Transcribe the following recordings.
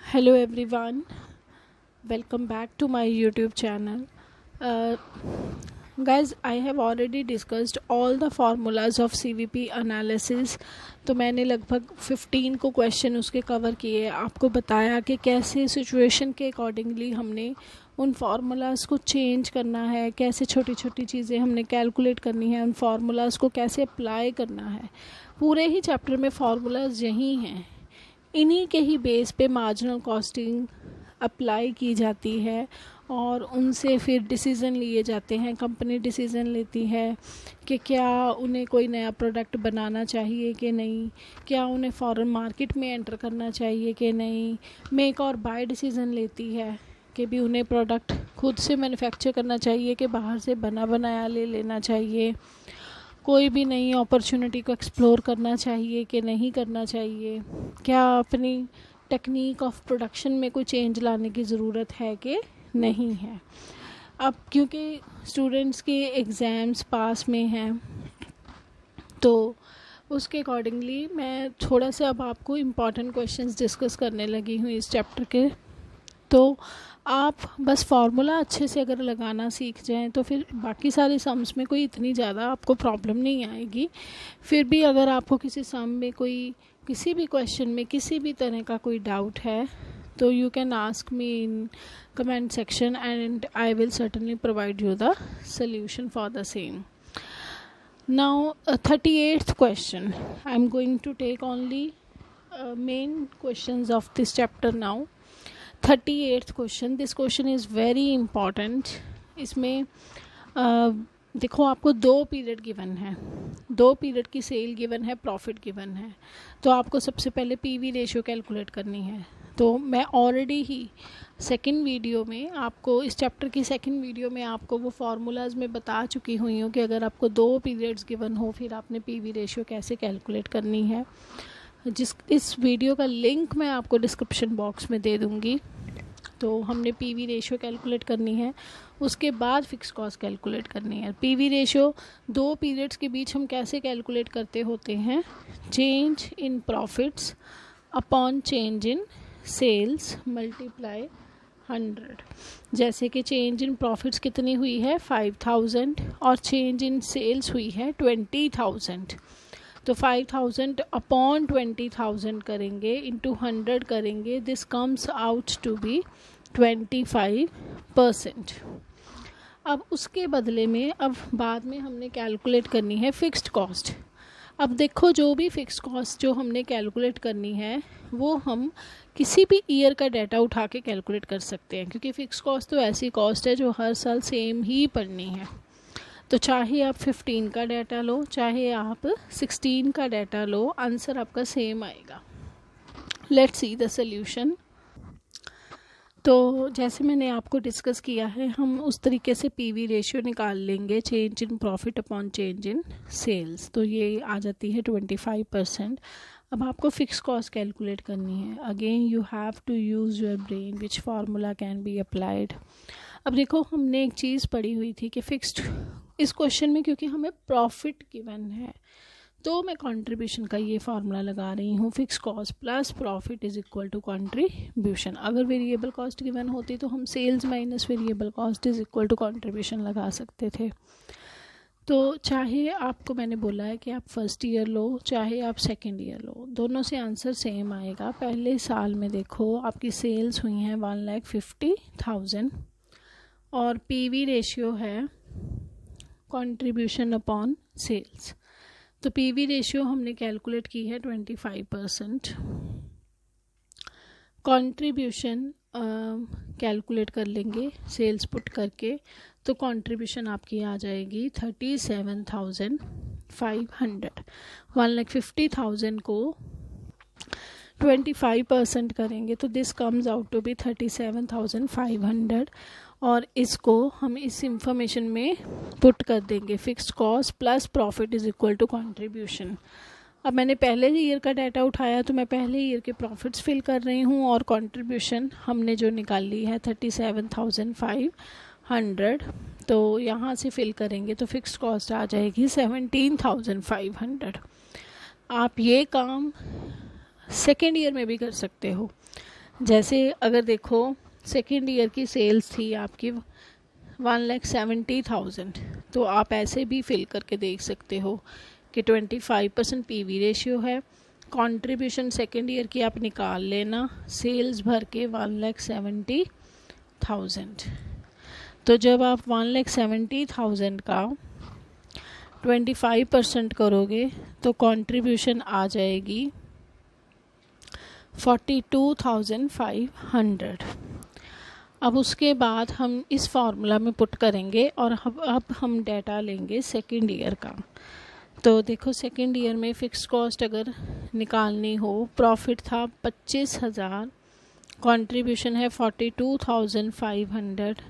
Hello everyone, welcome back to my YouTube channel. Guys, I have already discussed all the formulas of CVP analysis. तो मैंने लगभग 15 को question उसके cover किए, आपको बताया कि कैसे सिचुएशन के अकॉर्डिंगली हमने उन फार्मूलाज को चेंज करना है, कैसे छोटी छोटी चीज़ें हमने कैलकुलेट करनी है, उन फार्मूलाज को कैसे अप्लाई करना है. पूरे ही चैप्टर में फार्मूलाज यही हैं, इन्हीं के ही बेस पे मार्जिनल कॉस्टिंग अप्लाई की जाती है और उनसे फिर डिसीज़न लिए जाते हैं. कंपनी डिसीज़न लेती है कि क्या उन्हें कोई नया प्रोडक्ट बनाना चाहिए कि नहीं, क्या उन्हें फॉरेन मार्केट में एंटर करना चाहिए कि नहीं. मेक और बाय डिसीज़न लेती है कि भी उन्हें प्रोडक्ट खुद से मैन्युफैक्चर करना चाहिए कि बाहर से बना बनाया ले लेना चाहिए. कोई भी नई अपॉर्चुनिटी को एक्सप्लोर करना चाहिए कि नहीं करना चाहिए. क्या अपनी टेक्निक ऑफ प्रोडक्शन में कोई चेंज लाने की ज़रूरत है कि नहीं है. अब क्योंकि स्टूडेंट्स के एग्ज़ाम्स पास में हैं तो उसके अकॉर्डिंगली मैं थोड़ा सा अब आपको इम्पॉर्टेंट क्वेश्चंस डिस्कस करने लगी हूँ इस चैप्टर के. तो आप बस फार्मूला अच्छे से अगर लगाना सीख जाएं तो फिर बाकी सारे सम्स में कोई इतनी ज़्यादा आपको प्रॉब्लम नहीं आएगी. फिर भी अगर आपको किसी सम में कोई किसी भी क्वेश्चन में किसी भी तरह का कोई डाउट है तो you can ask me in comment section and I will certainly provide you the solution for the same. Now, 38th question. I am going to take only main questions of this chapter now. 38th question. This question is very important. इसमें देखो आपको 2 period given है, 2 period की cell given है, profit given है. तो आपको सबसे पहले पीवी रेशियो कैलकुलेट करनी है. तो मैं ऑलरेडी ही सेकंड वीडियो में आपको इस चैप्टर की सेकंड वीडियो में आपको वो फार्मूलाज में बता चुकी हुई हूँ कि अगर आपको 2 पीरियड्स गिवन हो फिर आपने पीवी रेशियो कैसे कैलकुलेट करनी है. इस वीडियो का लिंक मैं आपको डिस्क्रिप्शन बॉक्स में दे दूँगी. तो हमने पीवी रेशियो कैलकुलेट करनी है, उसके बाद फिक्स कॉस्ट कैलकुलेट करनी है. पीवी रेशियो 2 पीरियड्स के बीच हम कैसे कैलकुलेट करते होते हैं, change in profits upon change in sales multiply 100. जैसे कि चेंज इन प्रॉफिट्स कितनी हुई है 5000 और चेंज इन सेल्स हुई है 20000. तो 5000 अपॉन 20000 करेंगे इंटू 100 करेंगे, this comes out to be 25%. अब उसके बदले में अब बाद में हमने कैलकुलेट करनी है फिक्स्ड कॉस्ट. अब देखो जो भी फिक्स्ड कॉस्ट जो हमने कैलकुलेट करनी है वो हम किसी भी ईयर का डाटा उठा के कैलकुलेट कर सकते हैं, क्योंकि फिक्स्ड कॉस्ट तो ऐसी कॉस्ट है जो हर साल सेम ही पड़नी है. तो चाहे आप 15 का डाटा लो चाहे आप 16 का डाटा लो, आंसर आपका सेम आएगा. Let's see the solution. तो जैसे मैंने आपको डिस्कस किया है हम उस तरीके से पीवी रेशियो निकाल लेंगे, change in profit upon change in sales. तो ये आ जाती है 25%. अब आपको फिक्स कॉस्ट कैलकुलेट करनी है. Again you have to use your brain which formula can be applied. अब देखो हमने एक चीज़ पढ़ी हुई थी कि फिक्स्ड इस क्वेश्चन में क्योंकि हमें प्रॉफिट गिवन है तो मैं कंट्रीब्यूशन का ये फार्मूला लगा रही हूँ, fix cost plus profit is equal to contribution. अगर वेरिएबल कॉस्ट गिवन होती तो हम sales minus variable cost is equal to contribution लगा सकते थे. तो चाहे आपको मैंने बोला है कि आप फर्स्ट ईयर लो चाहे आप सेकेंड ईयर लो, दोनों से आंसर सेम आएगा. पहले साल में देखो आपकी सेल्स हुई हैं 1,50,000 और पीवी रेशियो है कंट्रीब्यूशन अपॉन सेल्स. तो पीवी रेशियो हमने कैलकुलेट की है 25%. कंट्रीब्यूशन कैलकुलेट कर लेंगे सेल्स पुट करके, तो कंट्रीब्यूशन आपकी आ जाएगी 37,500. 1,50,000 को 25% करेंगे तो this comes out to be 37,500 और इसको हम इस इंफॉर्मेशन में पुट कर देंगे fixed cost plus profit is equal to contribution. अब मैंने पहले ईयर का डाटा उठाया तो मैं पहले ईयर के प्रॉफिट्स फिल कर रही हूँ और कंट्रीब्यूशन हमने जो निकाल ली है 37,500. तो यहाँ से फिल करेंगे तो फिक्स्ड कॉस्ट आ जाएगी 17,500. आप ये काम सेकेंड ईयर में भी कर सकते हो. जैसे अगर देखो सेकेंड ईयर की सेल्स थी आपकी 1,70,000, तो आप ऐसे भी फिल करके देख सकते हो कि 25% पीवी रेशियो है। कंट्रीब्यूशन सेकेंड ईयर की आप निकाल लेना, सेल्स भर के 1,70,000। तो जब आप 1,70,000 का 25% करोगे तो कंट्रीब्यूशन आ जाएगी 42,500। अब उसके बाद हम इस फार्मूला में पुट करेंगे और अब हम डाटा लेंगे सेकेंड ईयर का। तो देखो सेकेंड ईयर में फ़िक्स कॉस्ट अगर निकालनी हो, प्रॉफिट था 25,000, कंट्रीब्यूशन है 42,500,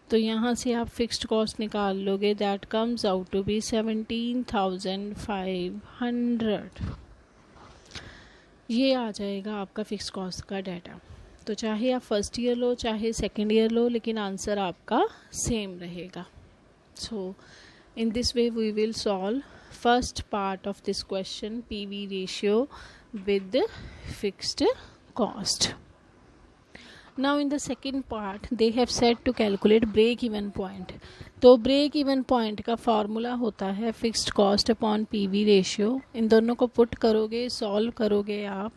तो यहाँ से आप फिक्स्ड कॉस्ट निकाल लोगे, that comes out to be 17,500। ये आ जाएगा आपका फिक्स कॉस्ट का डाटा। तो चाहे आप फर्स्ट ईयर लो चाहे सेकेंड ईयर लो, लेकिन आंसर आपका सेम रहेगा। So in this way we will solve first part of this question, PV ratio with fixed cost. Now in the second part they have said to calculate break even point. तो break even point का formula होता है fixed cost upon PV ratio। इन दोनों को put करोगे, solve करोगे आप,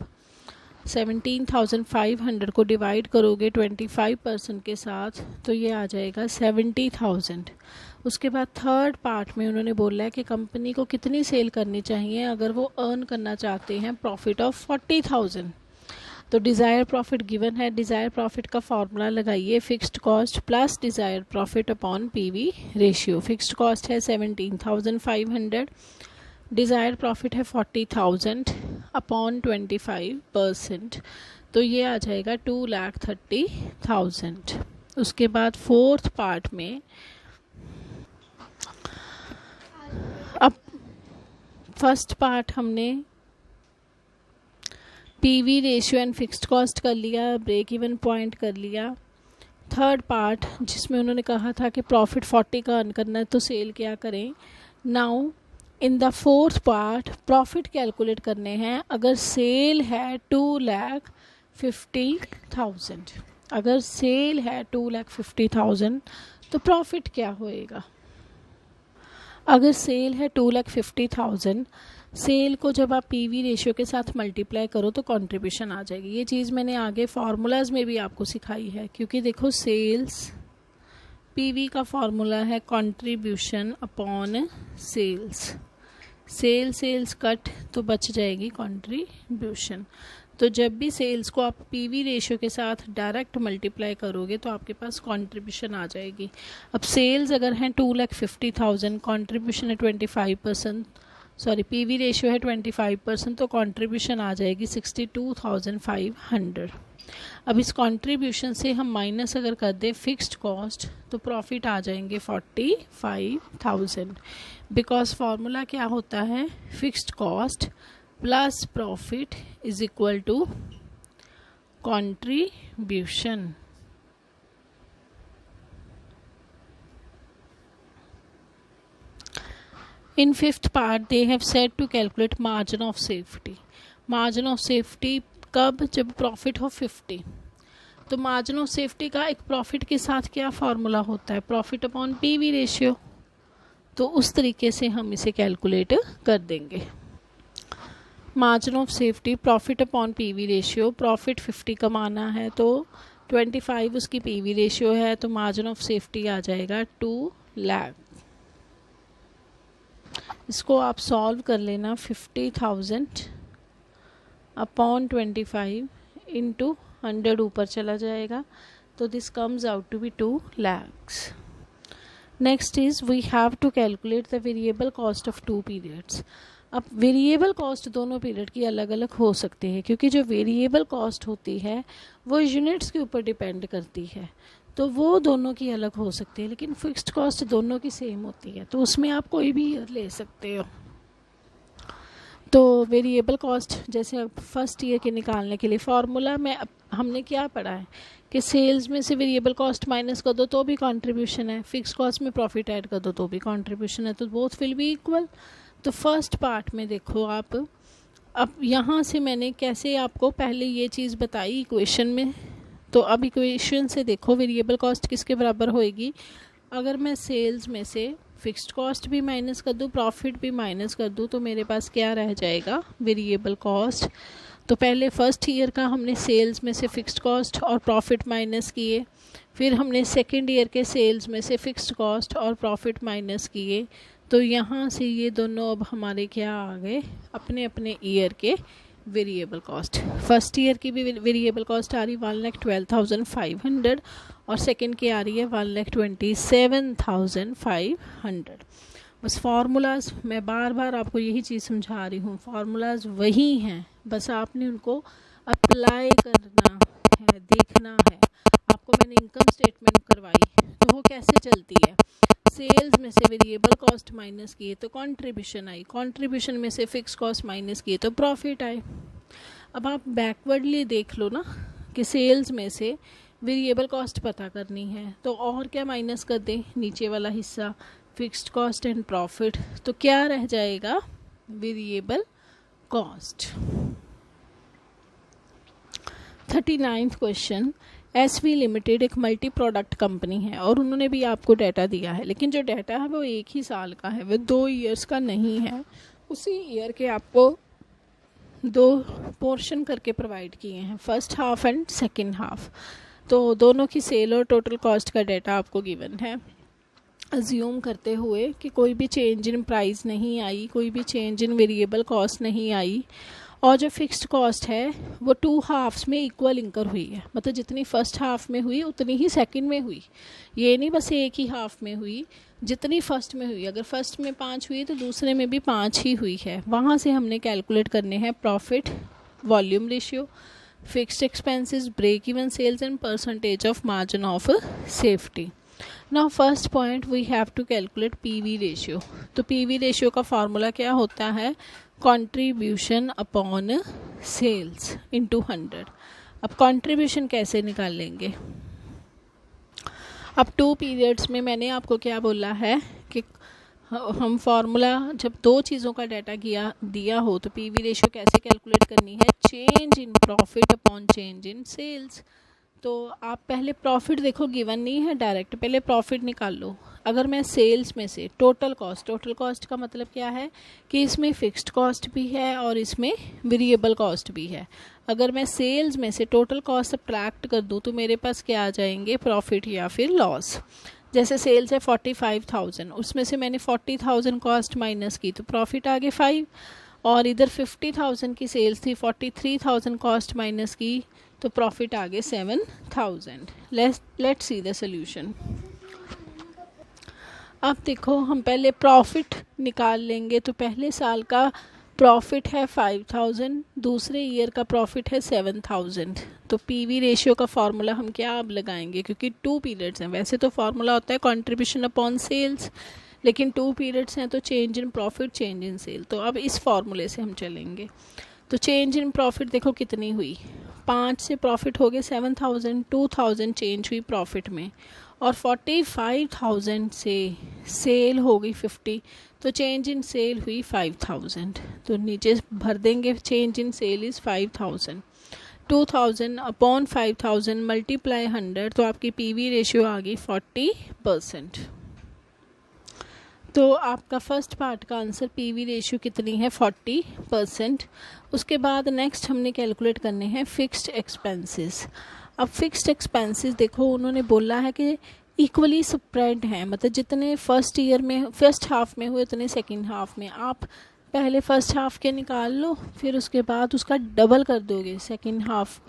17,500 को डिवाइड करोगे 25% के साथ, तो ये आ जाएगा 70,000। उसके बाद थर्ड पार्ट में उन्होंने बोला है कि कंपनी को कितनी सेल करनी चाहिए अगर वो अर्न करना चाहते हैं प्रॉफिट ऑफ 40,000। तो डिज़ायर प्रॉफिट गिवन है, डिज़ायर प्रॉफिट का फॉर्मूला लगाइए, fixed cost plus desire profit upon PV ratio. Fixed cost है 17,500, डिज़ायर प्रॉफिट है 40,000 अपॉन 25%, तो ये आ जाएगा 2,30,000। उसके बाद फोर्थ पार्ट में अब फर्स्ट पार्ट हमने PV ratio and fixed cost कर लिया, ब्रेक इवन पॉइंट कर लिया। थर्ड पार्ट जिसमें उन्होंने कहा था कि प्रॉफिट 40 का अर्न करना है तो सेल क्या करें। Now in the fourth part profit calculate करने हैं। अगर सेल है 2,50,000, अगर सेल है 2,50,000 तो प्रॉफिट क्या होएगा। अगर सेल है 2,50,000, सेल को जब आप पीवी रेशियो के साथ मल्टीप्लाई करो तो कंट्रीब्यूशन आ जाएगी। ये चीज़ मैंने आगे फार्मूलाज में भी आपको सिखाई है, क्योंकि देखो सेल्स पीवी का फॉर्मूला है contribution upon sales. Sales cut तो बच जाएगी कंट्रीब्यूशन। तो जब भी सेल्स को आप पीवी रेशियो के साथ डायरेक्ट मल्टीप्लाई करोगे तो आपके पास कंट्रीब्यूशन आ जाएगी। अब सेल्स अगर हैं 2,50,000, कंट्रीब्यूशन है 25%, सॉरी पीवी रेशियो है 25%, तो कंट्रीब्यूशन आ जाएगी 62,500। अब इस कंट्रीब्यूशन से हम माइनस अगर कर दें फिक्स्ड कॉस्ट तो प्रॉफिट आ जाएंगे 45,000, बिकॉज फार्मूला क्या होता है, fixed cost plus profit is equal to contribution. In fifth part they have said to calculate margin of safety. Margin of safety कब, जब प्रॉफिट हो 50। तो मार्जिन ऑफ सेफ्टी का एक प्रॉफिट के साथ क्या फार्मूला होता है, प्रॉफिट अपॉन पीवी रेशियो। तो उस तरीके से हम इसे कैलकुलेट कर देंगे। Margin of safety profit upon PV ratio, profit 50 कमाना है तो 25 उसकी पीवी रेशियो है, तो मार्जिन ऑफ सेफ्टी आ जाएगा 2 लाख। इसको आप सॉल्व कर लेना, 50,000 अपॉन 25 इंटू 100 ऊपर चला जाएगा, तो this comes out to be 2 lakhs। Next is we have to calculate the variable cost of 2 periods. अब वेरिएबल कॉस्ट दोनों पीरियड की अलग अलग हो सकती है, क्योंकि जो वेरिएबल कॉस्ट होती है वो यूनिट्स के ऊपर डिपेंड करती है, तो वो दोनों की अलग हो सकती है, लेकिन फिक्स्ड कॉस्ट दोनों की सेम होती है, तो उसमें आप कोई भी ईयर ले सकते हो। तो वेरिएबल कॉस्ट जैसे फर्स्ट ईयर के निकालने के लिए फॉर्मूला में हमने क्या पढ़ा है कि सेल्स में से वेरिएबल कॉस्ट माइनस कर दो तो भी कंट्रीब्यूशन है, फिक्स कॉस्ट में प्रॉफिट ऐड कर दो तो भी कंट्रीब्यूशन है, तो बोथ विल बी इक्वल। तो फर्स्ट पार्ट में देखो आप अब यहाँ से मैंने कैसे आपको पहले ये चीज़ बताई इक्वेशन में, तो अब इक्वेशन से देखो वेरिएबल कॉस्ट किसके बराबर होएगी। अगर मैं सेल्स में से फिक्स्ड कॉस्ट भी माइनस कर दूँ, प्रॉफिट भी माइनस कर दूँ, तो मेरे पास क्या रह जाएगा, वेरिएबल कॉस्ट। तो पहले फर्स्ट ईयर का हमने सेल्स में से फिक्स्ड कॉस्ट और प्रॉफिट माइनस किए, फिर हमने सेकेंड ईयर के सेल्स में से फिक्स्ड कॉस्ट और प्रॉफिट माइनस किए। तो यहाँ से ये दोनों अब हमारे क्या आ गए, अपने अपने ईयर के वेरिएबल कॉस्ट। फर्स्ट ईयर की भी वेरिएबल कॉस्ट आ रही 1,12,500 और सेकेंड की आ रही है 1,27,500। बस फार्मूलाज मैं बार बार आपको यही चीज़ समझा रही हूँ, फार्मूलाज वही हैं, बस आपने उनको अप्लाई करना है, देखना है। आपको मैंने इनकम स्टेटमेंट करवाई तो वो कैसे चलती है, सेल्स में से वेरिएबल कॉस्ट माइनस किए तो कंट्रीब्यूशन आई, कंट्रीब्यूशन में से फिक्स कॉस्ट माइनस किए तो प्रॉफिट आए। अब आप बैकवर्डली देख लो ना कि सेल्स में से वेरिएबल कॉस्ट पता करनी है तो और क्या माइनस कर दें, नीचे वाला हिस्सा फिक्स्ड कॉस्ट एंड प्रॉफिट, तो क्या रह जाएगा, वेरिएबल कॉस्ट। 39वां क्वेश्चन, एसवी लिमिटेड एक मल्टी प्रोडक्ट कंपनी है और उन्होंने भी आपको डाटा दिया है, लेकिन जो डाटा है वो एक ही साल का है, वो 2 ईयर्स का नहीं है। उसी ईयर के आपको 2 पोर्शन करके प्रोवाइड किए हैं, first half and second half. तो दोनों की सेल और टोटल कॉस्ट का डाटा आपको गिवन है। अज्यूम करते हुए कि कोई भी चेंज इन प्राइस नहीं आई, कोई भी चेंज इन वेरिएबल कॉस्ट नहीं आई, और जो फिक्स्ड कॉस्ट है वो 2 हाफ्स में इक्वल इंकर हुई है, मतलब जितनी फर्स्ट हाफ में हुई उतनी ही सेकंड में हुई। ये नहीं बस एक ही हाफ में हुई, जितनी फर्स्ट में हुई, अगर फर्स्ट में 5 हुई तो दूसरे में भी 5 ही हुई है। वहाँ से हमने कैलकुलेट करने हैं profit, volume ratio, fixed expenses, break even sales and percentage of margin of safety. Now first point we have to calculate PV ratio. तो पीवी रेशियो का फार्मूला क्या होता है, कंट्रीब्यूशन अपॉन सेल्स इनटू 100। अब contribution कैसे निकालेंगे, अब 2 periods में मैंने आपको क्या बोला है कि हम फार्मूला जब 2 चीज़ों का डाटा दिया हो तो पीवी रेशियो कैसे कैलकुलेट करनी है, change in profit upon change in sales. तो आप पहले प्रॉफिट देखो, गिवन नहीं है डायरेक्ट, पहले प्रॉफिट निकाल लो। अगर मैं सेल्स में से टोटल कॉस्ट का मतलब क्या है कि इसमें फिक्स्ड कॉस्ट भी है और इसमें वेरिएबल कॉस्ट भी है। अगर मैं सेल्स में से टोटल कॉस्ट सब्ट्रैक्ट कर दूं तो मेरे पास क्या आ जाएंगे, प्रॉफिट या फिर लॉस। जैसे सेल्स है 45,000, उसमें से मैंने 40,000 कॉस्ट माइनस की तो प्रॉफिट आ गए 5, और इधर 50,000 की सेल्स थी, 43,000 कॉस्ट माइनस की तो प्रॉफिट आ गए 7,000। Let's see the solution. अब देखो हम पहले प्रॉफिट निकाल लेंगे, तो पहले साल का प्रॉफिट है 5,000, दूसरे ईयर का प्रॉफिट है 7,000। तो पीवी रेशियो का फार्मूला हम क्या अब लगाएंगे, क्योंकि 2 पीरियड्स हैं। वैसे तो फार्मूला होता है कंट्रीब्यूशन अपॉन सेल्स, लेकिन 2 पीरियड्स हैं तो change in profit change in sale. तो अब इस फार्मूले से हम चलेंगे। तो चेंज इन प्रॉफिट देखो कितनी हुई, 5 से प्रॉफिट हो गए 7,000, 2,000 चेंज हुई प्रॉफिट में, और 45,000 से सेल हो गई 50, तो चेंज इन सेल हुई 5,000। तो नीचे भर देंगे, change in sale is 5,000, 2,000 upon 5,000 multiply 100, तो आपकी पीवी रेशियो आ गई 40%। तो आपका फर्स्ट पार्ट का आंसर पीवी रेशियो कितनी है, 40%। उसके बाद नेक्स्ट हमने कैलकुलेट करने हैं फिक्स्ड एक्सपेंसेस। अब फिक्स्ड एक्सपेंसेस देखो उन्होंने बोला है कि इक्वली स्प्रेड हैं, मतलब जितने फर्स्ट हाफ में हुए उतने सेकंड हाफ में। आप पहले फर्स्ट हाफ के निकाल लो, फिर उसके बाद उसका डबल कर दोगे, सेकंड हाफ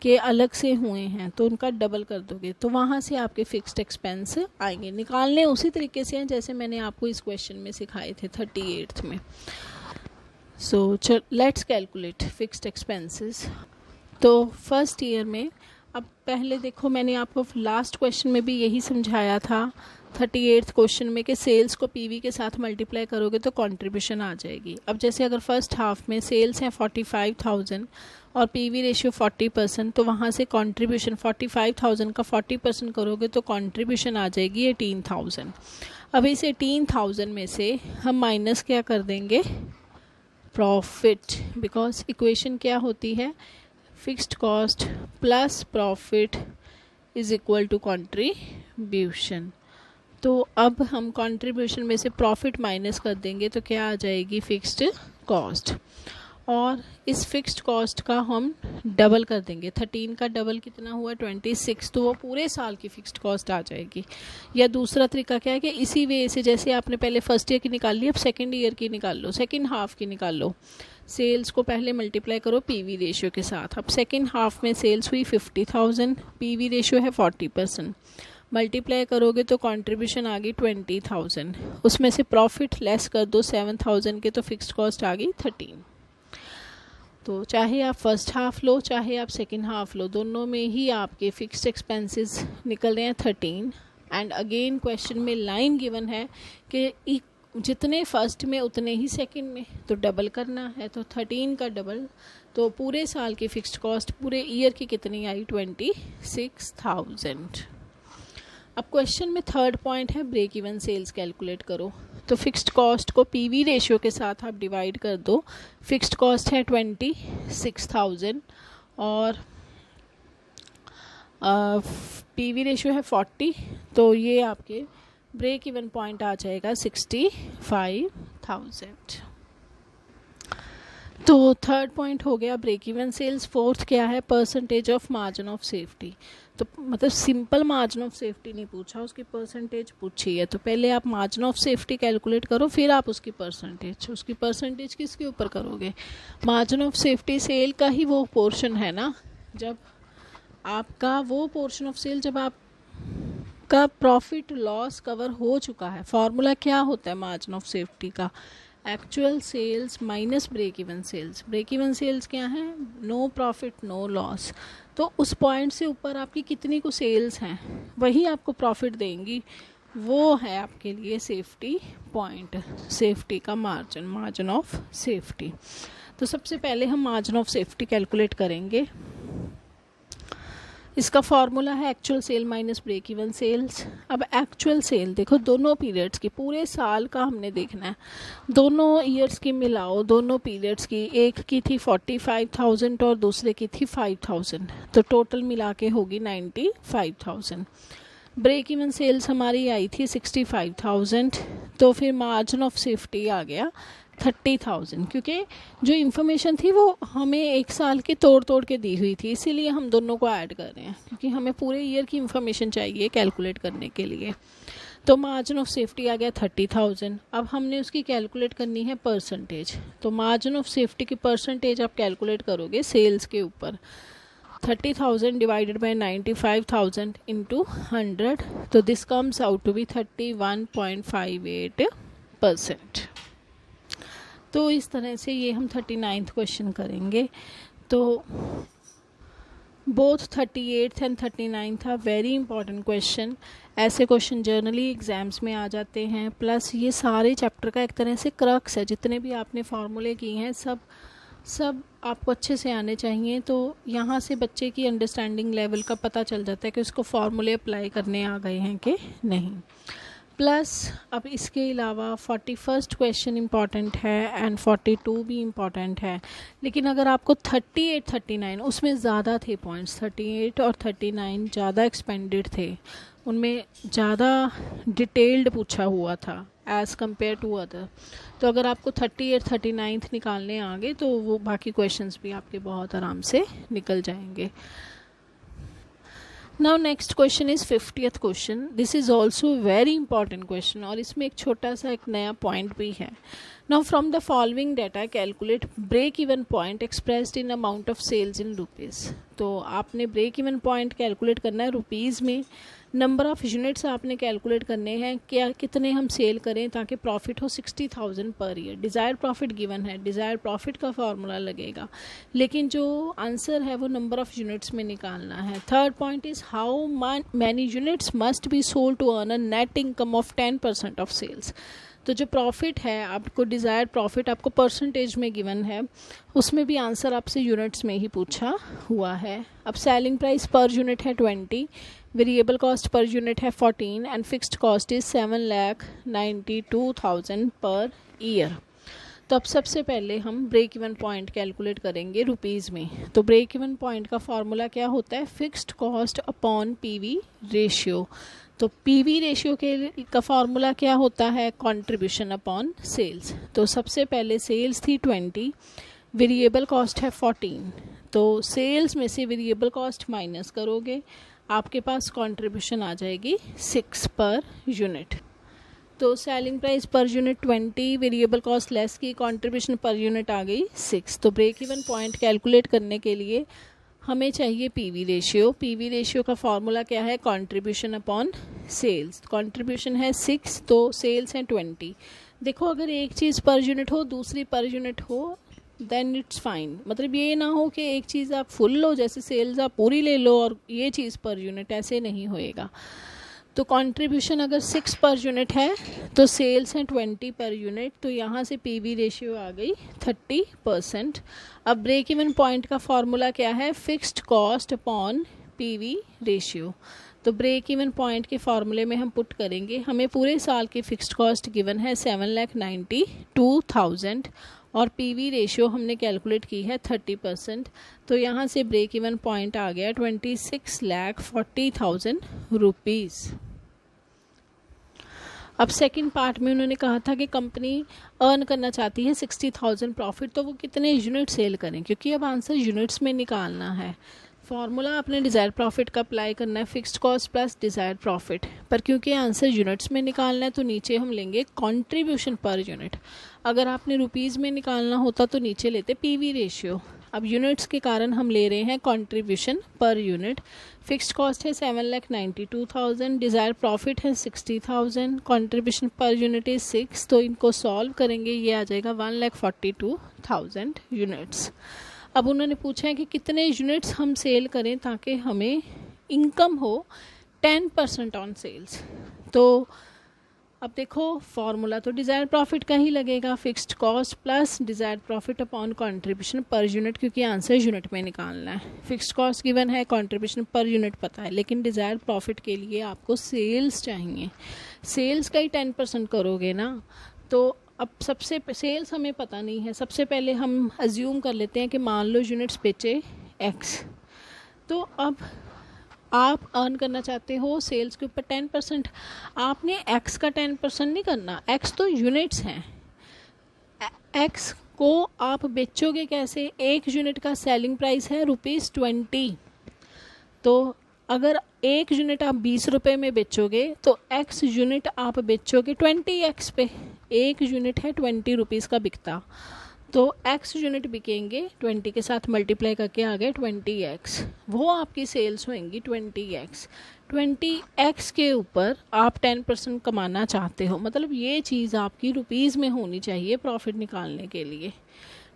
के अलग से हुए हैं तो उनका डबल कर दोगे, तो वहाँ से आपके फिक्स्ड एक्सपेंस आएंगे। निकालने उसी तरीके से हैं जैसे मैंने आपको इस क्वेश्चन में सिखाए थे 38th में। So let's calculate fixed expenses. तो फर्स्ट ईयर में अब पहले देखो मैंने आपको लास्ट क्वेश्चन में भी यही समझाया था 38th क्वेश्चन में कि सेल्स को पीवी के साथ मल्टीप्लाई करोगे तो कंट्रीब्यूशन आ जाएगी। अब जैसे अगर फर्स्ट हाफ में सेल्स हैं 45,000 और पीवी रेशियो 40%, तो वहाँ से कंट्रीब्यूशन 45,000 का 40% करोगे तो कंट्रीब्यूशन आ जाएगी 18,000। अब इस 18,000 में से हम माइनस क्या कर देंगे, प्रॉफिट, बिकॉज इक्वेशन क्या होती है, fixed cost plus profit is equal to contribution. तो अब हम कंट्रीब्यूशन में से प्रॉफिट माइनस कर देंगे तो क्या आ जाएगी, फिक्स्ड कॉस्ट, और इस फिक्स्ड कॉस्ट का हम डबल कर देंगे। 13 का डबल कितना हुआ, 26, तो वो पूरे साल की फिक्स्ड कॉस्ट आ जाएगी। या दूसरा तरीका क्या है कि इसी वे से जैसे आपने पहले फर्स्ट ईयर की निकाल ली, अब सेकेंड ईयर की निकाल लो, सेकेंड हाफ की निकाल लो। सेल्स को पहले मल्टीप्लाई करो पीवी रेशियो के साथ। अब सेकेंड हाफ में सेल्स हुई 50,000, पीवी रेशियो है 40%, मल्टीप्लाई करोगे तो कंट्रीब्यूशन आ गई 20,000, उसमें से प्रॉफिट लेस कर दो 7,000 के, तो फिक्स्ड कॉस्ट आ गई 13। तो चाहे आप फर्स्ट हाफ लो चाहे आप सेकेंड हाफ लो, दोनों में ही आपके फिक्स्ड एक्सपेंसेस निकल रहे हैं 13। एंड अगेन क्वेश्चन में लाइन गिवन है कि जितने फर्स्ट में उतने ही सेकेंड में, तो डबल करना है, तो 13 का डबल, तो पूरे साल की फिक्स्ड कॉस्ट पूरे ईयर की कितनी आई, 26,000। अब क्वेश्चन में थर्ड पॉइंट है ब्रेक इवन सेल्स कैलकुलेट करो। तो फिक्स्ड कॉस्ट को पीवी रेशियो के साथ आप डिवाइड कर दो। फिक्स्ड कॉस्ट है 26,000 और पीवी रेशियो है 40, तो ये आपके ब्रेक इवन पॉइंट आ जाएगा 65,000। तो थर्ड पॉइंट हो गया ब्रेक इवन सेल्स। फोर्थ क्या है, percentage of margin of safety. तो मतलब सिंपल मार्जिन ऑफ सेफ्टी नहीं पूछा, उसकी परसेंटेज पूछी है। तो पहले आप मार्जिन ऑफ सेफ्टी कैलकुलेट करो, फिर आप उसकी परसेंटेज किसके ऊपर करोगे, मार्जिन ऑफ सेफ्टी सेल का ही वो पोर्शन है ना, जब आपका वो पोर्शन ऑफ सेल जब आपका प्रॉफिट लॉस कवर हो चुका है। फॉर्मूला क्या होता है मार्जिन ऑफ सेफ्टी का, actual sales minus break even sales. Break even sales क्या है, नो प्रॉफिट नो लॉस। तो उस पॉइंट से ऊपर आपकी कितनी को सेल्स हैं वही आपको प्रॉफिट देंगी, वो है आपके लिए सेफ्टी पॉइंट, सेफ्टी का मार्जिन ऑफ सेफ्टी। तो सबसे पहले हम मार्जिन ऑफ सेफ्टी कैलकुलेट करेंगे। इसका फॉर्मूला है actual sale minus break even sales. अब एक्चुअल सेल देखो, दोनों पीरियड्स की, पूरे साल का हमने देखना है, दोनों ईयर्स की मिलाओ, दोनों पीरियड्स की, एक की थी 45,000 और दूसरे की थी 5,000, तो टोटल मिला के होगी 95,000। ब्रेक इवन सेल्स हमारी आई थी 65,000, तो फिर मार्जिन ऑफ सेफ्टी आ गया 30,000, क्योंकि जो इन्फॉर्मेशन थी वो हमें एक साल की तोड़ के दी हुई थी, इसीलिए हम दोनों को ऐड कर रहे हैं, क्योंकि हमें पूरे ईयर की इन्फॉर्मेशन चाहिए कैलकुलेट करने के लिए। तो मार्जिन ऑफ सेफ्टी आ गया 30,000। अब हमने उसकी कैलकुलेट करनी है परसेंटेज। तो मार्जिन ऑफ सेफ्टी की परसेंटेज आप कैलकुलेट करोगे सेल्स के ऊपर, 30,000 डिवाइडेड बाय 95,000 इंटू 100, तो this comes out to be 31.58%। तो इस तरह से ये हम 39th क्वेश्चन करेंगे। तो both 38th and 39th are very important question. ऐसे क्वेश्चन जर्नली एग्जाम्स में आ जाते हैं, प्लस ये सारे चैप्टर का एक तरह से क्रक्स है। जितने भी आपने फार्मूले किए हैं सब आपको अच्छे से आने चाहिए। तो यहाँ से बच्चे की अंडरस्टैंडिंग लेवल का पता चल जाता है कि उसको फार्मूले अप्लाई करने आ गए हैं कि नहीं। प्लस अब इसके अलावा 41st क्वेश्चन इम्पॉर्टेंट है एंड 42 भी इम्पॉर्टेंट है, लेकिन अगर आपको 38, 39 उसमें ज़्यादा थे पॉइंट्स, 38 और 39 ज़्यादा एक्सपेंडेड थे, उनमें ज़्यादा डिटेल्ड पूछा हुआ था एज़ कम्पेयर टू अदर। तो अगर आपको 38, 39 निकालने आ गए तो वो बाकी क्वेश्चंस भी आपके बहुत आराम से निकल जाएंगे। Now next question is 50th question. This is also very important question और इसमें एक छोटा सा एक नया पॉइंट भी है। Now from the following data calculate break even point expressed in amount of sales in rupees. तो आपने ब्रेक इवन पॉइंट कैलकुलेट करना है रुपीज़ में। नंबर ऑफ यूनिट्स आपने कैलकुलेट करने हैं, क्या कितने हम सेल करें ताकि प्रॉफिट हो 60,000 per year. Desired profit given है, डिज़ायर्ड प्रॉफिट का फॉर्मूला लगेगा, लेकिन जो आंसर है वो नंबर ऑफ यूनिट्स में निकालना है। Third point is how many units must be sold to earn a net income of 10% of sales. तो जो प्रॉफिट है आपको, डिज़ायर्ड प्रॉफिट आपको परसेंटेज में गिवन है, उसमें भी आंसर आपसे यूनिट्स में ही पूछा हुआ है। अब सेलिंग प्राइस पर यूनिट है 20, वेरिएबल कॉस्ट पर यूनिट है 14 and fixed cost is 7,92,000 per year. तो अब सबसे पहले हम ब्रेक इवन पॉइंट कैलकुलेट करेंगे रुपीज़ में। तो ब्रेक इवन पॉइंट का फॉर्मूला क्या होता है, fixed cost upon PV ratio. तो पीवी रेशियो का फॉर्मूला क्या होता है, कंट्रीब्यूशन अपॉन सेल्स। तो सबसे पहले सेल्स थी 20, वेरिएबल कॉस्ट है 14, तो सेल्स में से वेरिएबल कॉस्ट माइनस करोगे, आपके पास कंट्रीब्यूशन आ जाएगी 6 पर यूनिट। तो selling price per unit 20, variable cost less की, कंट्रीब्यूशन पर यूनिट आ गई 6। तो ब्रेक इवन पॉइंट कैलकुलेट करने के लिए हमें चाहिए पीवी रेशियो। पीवी रेशियो का फॉर्मूला क्या है, कंट्रीब्यूशन अपॉन सेल्स। कंट्रीब्यूशन है 6 तो सेल्स हैं 20। देखो अगर एक चीज़ पर यूनिट हो दूसरी पर यूनिट हो देन इट्स फाइन, मतलब ये ना हो कि एक चीज़ आप फुल लो, जैसे सेल्स आप पूरी ले लो और ये चीज़ पर यूनिट, ऐसे नहीं होएगा। तो कंट्रीब्यूशन अगर 6 पर यूनिट है तो सेल्स हैं 20 पर यूनिट, तो यहाँ से पीवी रेशियो आ गई 30%। अब ब्रेक इवन पॉइंट का फॉर्मूला क्या है, fixed cost upon PV ratio. तो ब्रेक इवन पॉइंट के फॉर्मूले में हम पुट करेंगे, हमें पूरे साल की फिक्स्ड कॉस्ट गिवन है 7,92,000 और पीवी रेशियो हमने कैलकुलेट की है 30%। तो यहाँ से ब्रेक इवन पॉइंट आ गया 26,40,000 रुपीज़। अब सेकंड पार्ट में उन्होंने कहा था कि कंपनी अर्न करना चाहती है 60,000 प्रॉफिट, तो वो कितने यूनिट सेल करें, क्योंकि अब आंसर यूनिट्स में निकालना है। फॉर्मूला आपने डिज़ायर्ड प्रॉफिट का अप्लाई करना है, fixed cost plus desired profit, पर क्योंकि आंसर यूनिट्स में निकालना है तो नीचे हम लेंगे कंट्रीब्यूशन पर यूनिट। अगर आपने रुपीज़ में निकालना होता तो नीचे लेते पीवी रेशियो। अब यूनिट्स के कारण हम ले रहे हैं contribution per unit. Fixed cost है 7,92,000, डिज़ायर्ड प्रॉफिट है 60,000, कंट्रीब्यूशन पर यूनिट इज 6, तो इनको सॉल्व करेंगे ये आ जाएगा 1,42,000 यूनिट्स। अब उन्होंने पूछा है कि कितने यूनिट्स हम सेल करें ताकि हमें इनकम हो 10% ऑन सेल्स। तो अब देखो फॉर्मूला तो डिज़ायर्ड प्रॉफिट का ही लगेगा, fixed cost plus desired profit upon contribution per unit, क्योंकि आंसर यूनिट में निकालना है। फिक्स्ड कॉस्ट गिवन है, कंट्रीब्यूशन पर यूनिट पता है, लेकिन डिज़ायर्ड प्रॉफिट के लिए आपको सेल्स चाहिए। सेल्स का ही 10% करोगे ना, तो अब सबसे सेल्स हमें पता नहीं है, सबसे पहले हम अज्यूम कर लेते हैं कि मान लो यूनिट्स बेचे एक्स, तो अब आप अर्न करना चाहते हो सेल्स के ऊपर 10%। आपने एक्स का 10% नहीं करना, एक्स तो यूनिट्स हैं, एक्स को आप बेचोगे कैसे, एक यूनिट का सेलिंग प्राइस है ₹20, तो अगर एक यूनिट आप 20 रुपये में बेचोगे तो एक्स यूनिट आप बेचोगे 20x पे, एक यूनिट है 20 रुपीज़ का बिकता, तो एक्स यूनिट बिकेंगे 20 के साथ मल्टीप्लाई करके आ गए 20x, वो आपकी सेल्स होंगी 20x। 20x के ऊपर आप 10% कमाना चाहते हो, मतलब ये चीज़ आपकी रुपीज़ में होनी चाहिए प्रॉफिट निकालने के लिए।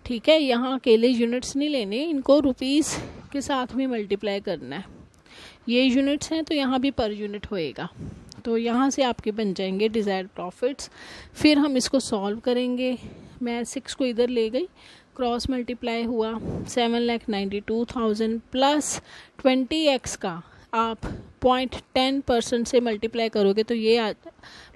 ठीक है, यहाँ अकेले यूनिट्स नहीं लेने, इनको रुपीज़ के साथ भी मल्टीप्लाई करना है। ये यूनिट्स हैं तो यहाँ भी पर यूनिट होएगा, तो यहाँ से आपके बन जाएंगे डिज़ायर्ड प्रॉफिट्स। फिर हम इसको सॉल्व करेंगे, मैं 6 को इधर ले गई, क्रॉस मल्टीप्लाई हुआ 7,92,000 प्लस 20x का आप 0.10% से मल्टीप्लाई करोगे तो ये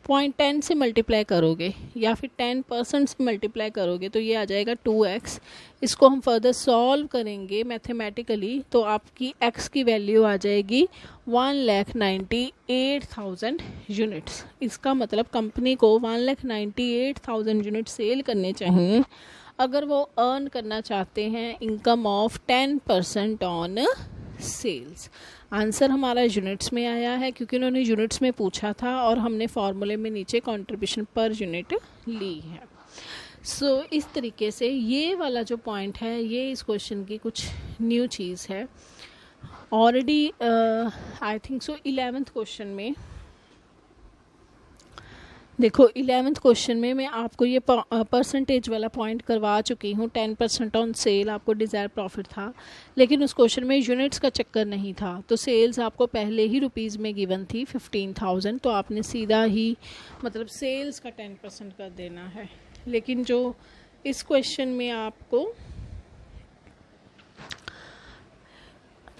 0.10 से मल्टीप्लाई करोगे या फिर 10% से मल्टीप्लाई करोगे तो ये आ जाएगा 2x। इसको हम फर्दर सॉल्व करेंगे मैथमेटिकली तो आपकी x की वैल्यू आ जाएगी 1,98,000 यूनिट्स। इसका मतलब कंपनी को 1,98,000 यूनिट सेल करने चाहिए अगर वो अर्न करना चाहते हैं income of 10% on sales. Answer हमारा यूनिट्स में आया है क्योंकि उन्होंने यूनिट्स में पूछा था और हमने फॉर्मूले में नीचे कंट्रीब्यूशन पर यूनिट ली है। सो इस तरीके से ये वाला जो पॉइंट है ये इस क्वेश्चन की कुछ न्यू चीज़ है। Already I think so 11th question में देखो 11th क्वेश्चन में मैं आपको ये परसेंटेज वाला पॉइंट करवा चुकी हूँ। 10% ऑन सेल आपको डिज़ायर प्रॉफिट था, लेकिन उस क्वेश्चन में यूनिट्स का चक्कर नहीं था। तो सेल्स आपको पहले ही रुपीज़ में गिवन थी 15,000, तो आपने सीधा ही मतलब सेल्स का 10% कर देना है। लेकिन जो इस क्वेश्चन में आपको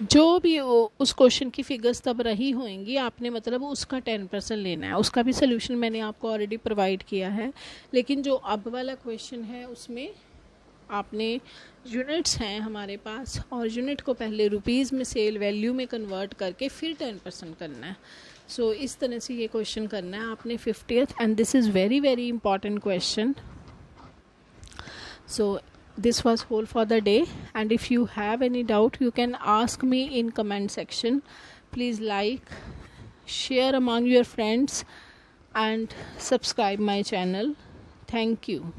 जो भी उस क्वेश्चन की फिगर्स तब रही होंगी, आपने मतलब उसका 10% लेना है। उसका भी सोल्यूशन मैंने आपको ऑलरेडी प्रोवाइड किया है, लेकिन जो अब वाला क्वेश्चन है उसमें आपने यूनिट्स हैं हमारे पास, और यूनिट को पहले रुपीज़ में सेल वैल्यू में कन्वर्ट करके फिर 10% करना है। सो इस तरह से ये क्वेश्चन करना है आपने 50th, and this is very very important question. So this was whole for the day, and if you have any doubt you can ask me in comment section. Please like, share among your friends and subscribe my channel. Thank you.